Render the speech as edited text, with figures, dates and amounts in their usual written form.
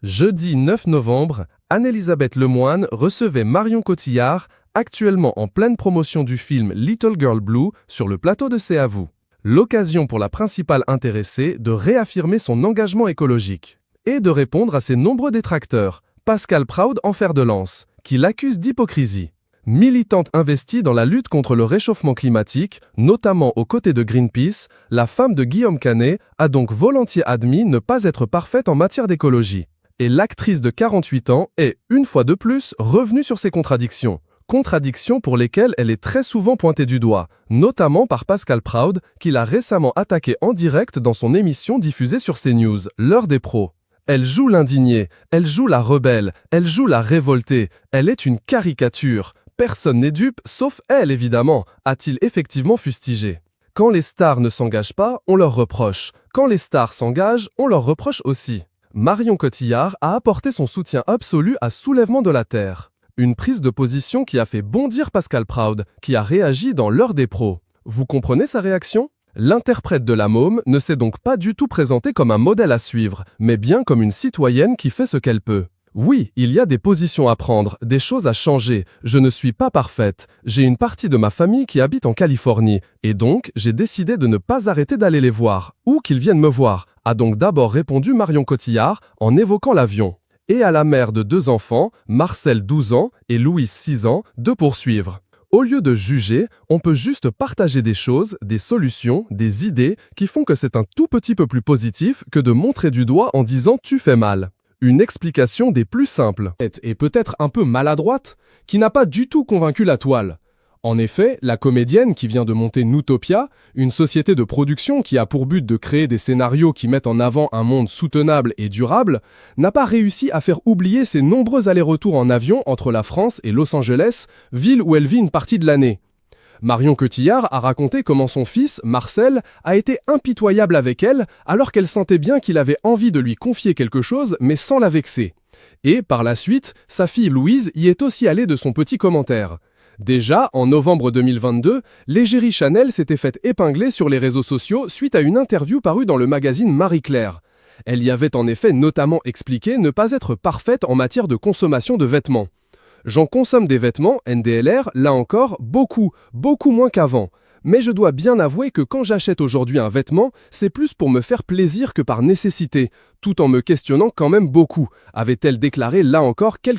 Jeudi 9 novembre, Anne-Elisabeth Lemoine recevait Marion Cotillard, actuellement en pleine promotion du film Little Girl Blue, sur le plateau de C'est à vous. L'occasion pour la principale intéressée de réaffirmer son engagement écologique et de répondre à ses nombreux détracteurs, Pascal Proud en fer de lance, qui l'accuse d'hypocrisie. Militante investie dans la lutte contre le réchauffement climatique, notamment aux côtés de Greenpeace, la femme de Guillaume Canet a donc volontiers admis ne pas être parfaite en matière d'écologie. Et l'actrice de 48 ans est, une fois de plus, revenue sur ses contradictions. Contradictions pour lesquelles elle est très souvent pointée du doigt, notamment par Pascal Proud, qui l'a récemment attaquée en direct dans son émission diffusée sur CNews, L'heure des pros. Elle joue l'indignée, elle joue la rebelle, elle joue la révoltée, elle est une caricature. Personne n'est dupe, sauf elle évidemment, a-t-il effectivement fustigé. Quand les stars ne s'engagent pas, on leur reproche. Quand les stars s'engagent, on leur reproche aussi. Marion Cotillard a apporté son soutien absolu à Soulèvement de la Terre. Une prise de position qui a fait bondir Pascal Proud, qui a réagi dans L'heure des pros. Vous comprenez sa réaction ? L'interprète de La Môme ne s'est donc pas du tout présentée comme un modèle à suivre, mais bien comme une citoyenne qui fait ce qu'elle peut. Oui, il y a des positions à prendre, des choses à changer. Je ne suis pas parfaite. J'ai une partie de ma famille qui habite en Californie. Et donc, j'ai décidé de ne pas arrêter d'aller les voir, ou qu'ils viennent me voir, a donc d'abord répondu Marion Cotillard en évoquant l'avion. Et à la mère de 2 enfants, Marcel 12 ans et Louise 6 ans, de poursuivre. Au lieu de juger, on peut juste partager des choses, des solutions, des idées qui font que c'est un tout petit peu plus positif que de montrer du doigt en disant « tu fais mal ». Une explication des plus simples. Et peut-être un peu maladroite, qui n'a pas du tout convaincu la toile. En effet, la comédienne qui vient de monter Noutopia, une société de production qui a pour but de créer des scénarios qui mettent en avant un monde soutenable et durable, n'a pas réussi à faire oublier ses nombreux allers-retours en avion entre la France et Los Angeles, ville où elle vit une partie de l'année. Marion Cotillard a raconté comment son fils, Marcel, a été impitoyable avec elle alors qu'elle sentait bien qu'il avait envie de lui confier quelque chose mais sans la vexer. Et, par la suite, sa fille Louise y est aussi allée de son petit commentaire. Déjà, en novembre 2022, l'égérie Chanel s'était faite épingler sur les réseaux sociaux suite à une interview parue dans le magazine Marie-Claire. Elle y avait en effet notamment expliqué ne pas être parfaite en matière de consommation de vêtements. J'en consomme des vêtements, NDLR, là encore, beaucoup moins qu'avant. Mais je dois bien avouer que quand j'achète aujourd'hui un vêtement, c'est plus pour me faire plaisir que par nécessité, tout en me questionnant quand même beaucoup, avait-elle déclaré là encore quelques